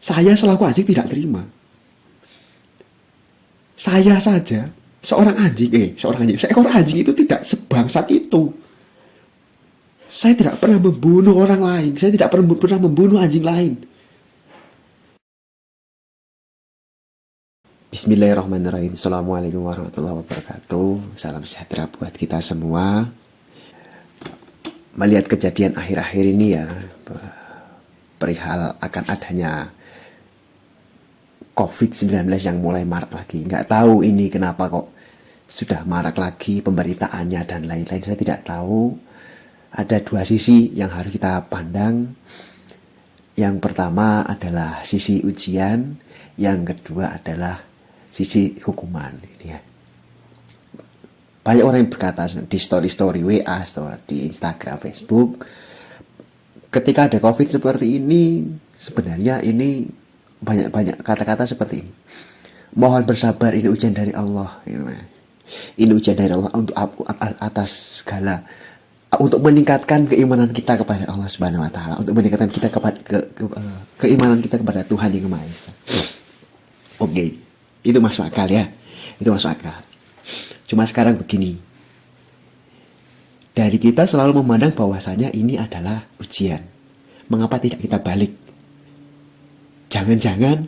Saya selaku anjing tidak terima. Saya saja seekor anjing itu tidak sebangsat itu. Saya tidak pernah membunuh orang lain. Saya tidak pernah membunuh anjing lain. Bismillahirrahmanirrahim. Assalamualaikum warahmatullahi wabarakatuh. Salam sejahtera buat kita semua. Melihat kejadian akhir-akhir ini ya, perihal akan adanya COVID-19 yang mulai marak lagi. Nggak tahu ini kenapa kok sudah marak lagi pemberitaannya dan lain-lain. Saya tidak tahu. Ada dua sisi yang harus kita pandang. Yang pertama adalah sisi ujian, yang kedua adalah sisi hukuman. Ini ya. Banyak orang yang berkata di story-story WA, di Instagram, Facebook, ketika ada COVID seperti ini, sebenarnya ini banyak kata-kata seperti ini. Mohon bersabar, ini ujian dari Allah. Ini ujian dari Allah untuk atas segala, untuk meningkatkan keimanan kita kepada Allah Subhanahu wa taala, untuk meningkatkan kita kepada keimanan kita kepada Tuhan Yang Maha Esa. Oke, itu masuk akal ya. Itu masuk akal. Cuma sekarang begini. Dari kita selalu memandang bahwasanya ini adalah ujian. Mengapa tidak kita balik? Jangan-jangan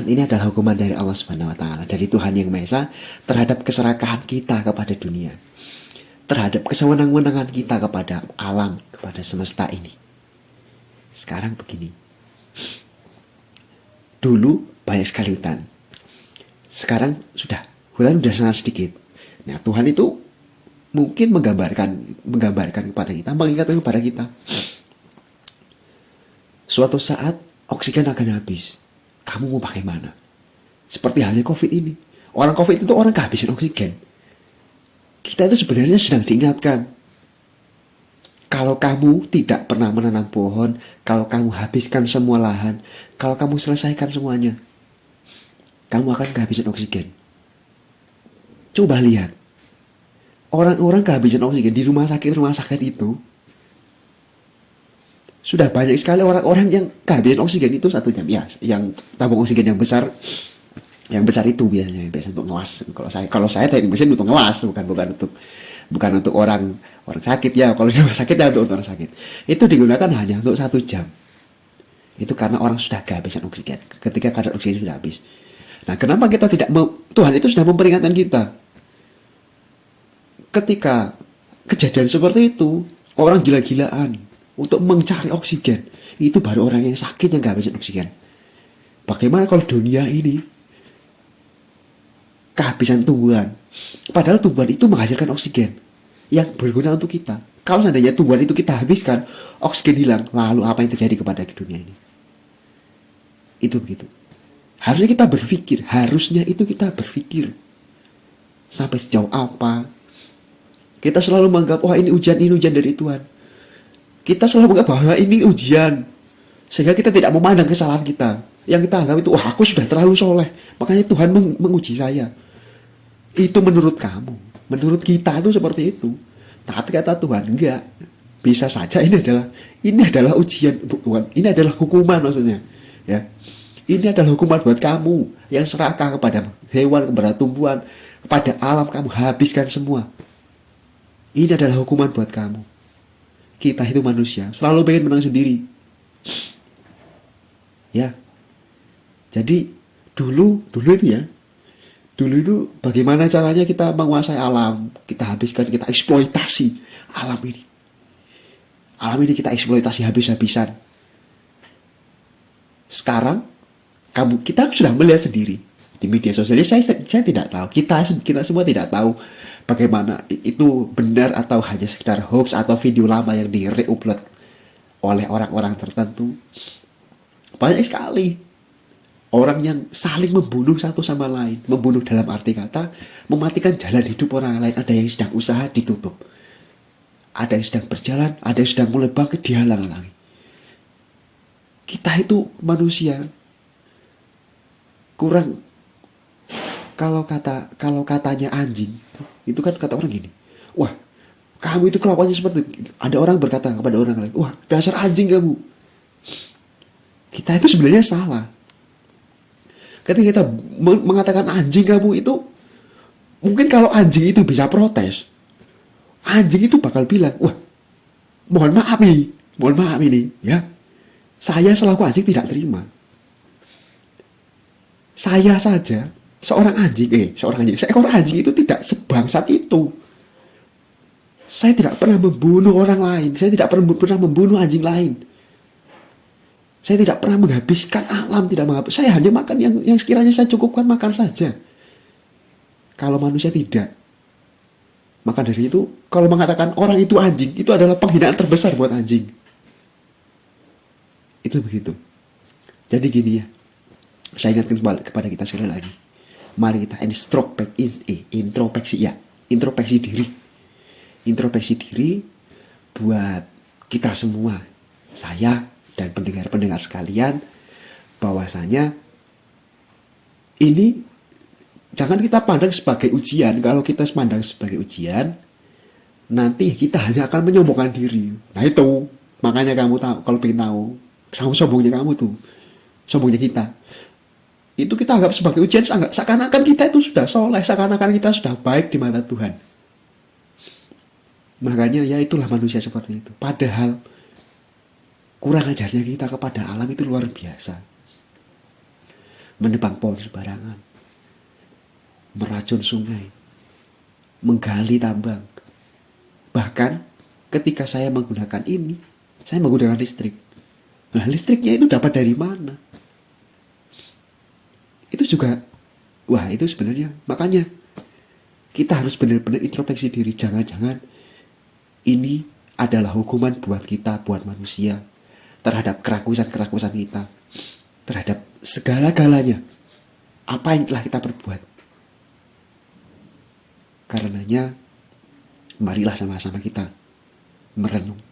ini adalah hukuman dari Allah Subhanahu wa taala, dari Tuhan Yang Maha Esa terhadap keserakahan kita kepada dunia. Terhadap kesewenang-wenangan kita kepada alam, kepada semesta ini. Sekarang begini. Dulu banyak sekali hutan. Sekarang hutan sudah sangat sedikit. Nah, Tuhan itu mungkin menggambarkan kepada kita, mengingatkan kepada kita. Suatu saat oksigen akan habis. Kamu mau pakai mana? Seperti halnya COVID ini. Orang COVID itu orang kehabisan oksigen. Kita itu sebenarnya sedang diingatkan. Kalau kamu tidak pernah menanam pohon, kalau kamu habiskan semua lahan, kalau kamu selesaikan semuanya, kamu akan kehabisan oksigen. Coba lihat. Orang-orang kehabisan oksigen di rumah sakit itu, sudah banyak sekali orang-orang yang kehabisan oksigen itu 1 jam. Ya, yang tabung oksigen yang besar itu biasanya untuk ngelas. Kalau saya teknik mesin untuk ngelas, bukan untuk orang sakit ya. Kalau di rumah sakit ya untuk orang sakit. Itu digunakan hanya untuk 1 jam. Itu karena orang sudah kehabisan oksigen. Ketika kadar oksigen sudah habis. Nah, kenapa kita tidak Tuhan itu sudah memperingatkan kita. Ketika kejadian seperti itu, orang gila-gilaan untuk mencari oksigen. Itu baru orang yang sakit yang kehabisan oksigen. Bagaimana kalau dunia ini kehabisan tumbuhan? Padahal tumbuhan itu menghasilkan oksigen yang berguna untuk kita. Kalau seandainya tumbuhan itu kita habiskan, oksigen hilang, lalu apa yang terjadi kepada dunia ini? Itu begitu. Harusnya kita berpikir sampai sejauh apa. Kita selalu menganggap, wah ini ujian dari Tuhan. Kita selalu menganggap bahwa ini ujian, sehingga kita tidak memandang kesalahan kita. Yang kita anggap itu, wah aku sudah terlalu soleh, makanya Tuhan menguji saya. Itu menurut kamu, menurut kita itu seperti itu. Tapi kata Tuhan, enggak. Bisa saja ini adalah ujian, bukan, ini adalah hukuman maksudnya. Ya. Ini adalah hukuman buat kamu yang serakah kepada hewan, kepada tumbuhan, kepada alam, kamu habiskan semua. Ini adalah hukuman buat kamu. Kita itu manusia, selalu pengen menang sendiri. Ya. Jadi dulu itu bagaimana caranya kita menguasai alam, kita habiskan, kita eksploitasi alam ini. Alam ini kita eksploitasi habis-habisan. Sekarang kita sudah melihat sendiri di media sosial. Saya tidak tahu, kita semua tidak tahu bagaimana itu benar atau hanya sekedar hoax atau video lama yang di-re-upload oleh orang-orang tertentu. Banyak sekali orang yang saling membunuh satu sama lain. Membunuh dalam arti kata mematikan jalan hidup orang lain. Ada yang sedang usaha ditutup, ada yang sedang berjalan, ada yang sedang mulai bangkit dihalang-halangi. Kita itu manusia kurang. Kalau katanya anjing, itu kan kata orang gini, wah kamu itu kelakuannya seperti itu. Ada orang berkata kepada orang lain, wah dasar anjing kamu. Kita itu sebenarnya salah. Ketika kita mengatakan anjing kamu itu, mungkin kalau anjing itu bisa protes, anjing itu bakal bilang, wah, mohon maaf ini, ya, saya selaku anjing tidak terima. Saya saja seekor anjing itu tidak sebangsat itu. Saya tidak pernah membunuh orang lain, saya tidak pernah membunuh anjing lain. Saya tidak pernah menghabiskan alam, saya hanya makan yang sekiranya saya cukupkan makan saja. Kalau manusia tidak. Maka dari itu, kalau mengatakan orang itu anjing, itu adalah penghinaan terbesar buat anjing. Itu begitu. Jadi gini ya, saya ingatkan kepada kita sekali lagi. Mari kita introspeksi diri. Introspeksi diri buat kita semua. Saya dan pendengar-pendengar sekalian, bahwasanya ini jangan kita pandang sebagai ujian. Kalau kita pandang sebagai ujian, nanti kita hanya akan menyombongkan diri. Nah itu, makanya kamu tahu, kalau pengen tahu, sombongnya kamu tuh, sombongnya kita. Itu kita anggap sebagai ujian, seakan-akan kita itu sudah soleh, seakan-akan kita sudah baik di mata Tuhan. Makanya ya itulah manusia seperti itu. Padahal kurang ajarnya kita kepada alam itu luar biasa. Menebang pohon sembarangan, meracun sungai, menggali tambang. Bahkan ketika saya menggunakan ini, saya menggunakan listrik. Nah, listriknya itu dapat dari mana? Itu juga, wah itu sebenarnya, makanya kita harus benar-benar introspeksi diri. Jangan-jangan ini adalah hukuman buat kita, buat manusia, terhadap kerakusan-kerakusan kita, terhadap segala-galanya apa yang telah kita perbuat. Karenanya marilah sama-sama kita merenung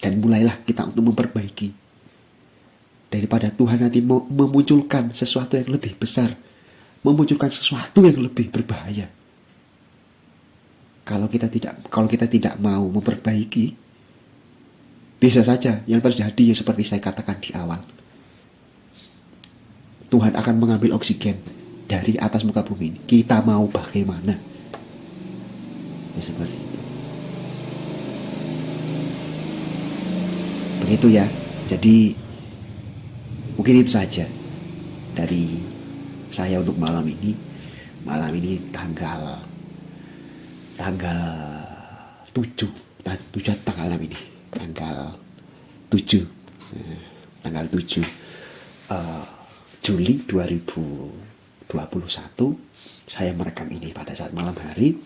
dan mulailah kita untuk memperbaiki, daripada Tuhan nanti memunculkan sesuatu yang lebih besar, memunculkan sesuatu yang lebih berbahaya. Kalau kita tidak mau memperbaiki, bisa saja yang terjadi seperti saya katakan di awal. Tuhan akan mengambil oksigen dari atas muka bumi ini. Kita mau bagaimana? Ya seperti itu. Begitu ya. Jadi mungkin itu saja dari saya untuk malam ini. Malam ini tanggal 7 tanggal 6 ini. Tanggal 7 Juli 2021. Saya merekam ini pada saat malam hari.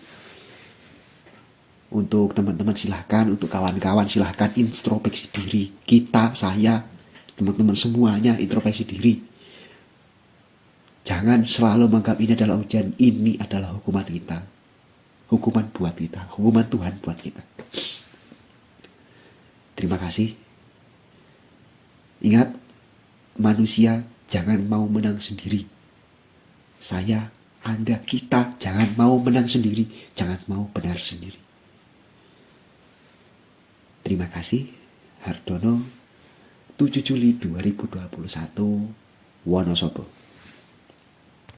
Untuk teman-teman silahkan, untuk kawan-kawan silahkan introspeksi diri. Kita, saya, teman-teman semuanya introspeksi diri. Jangan selalu menganggap ini adalah ujian. Ini adalah hukuman kita. Hukuman buat kita. Hukuman Tuhan buat kita. Terima kasih. Ingat, manusia jangan mau menang sendiri. Saya, Anda, kita jangan mau menang sendiri. Jangan mau benar sendiri. Terima kasih. Hardono, 7 Juli 2021, Wonosobo.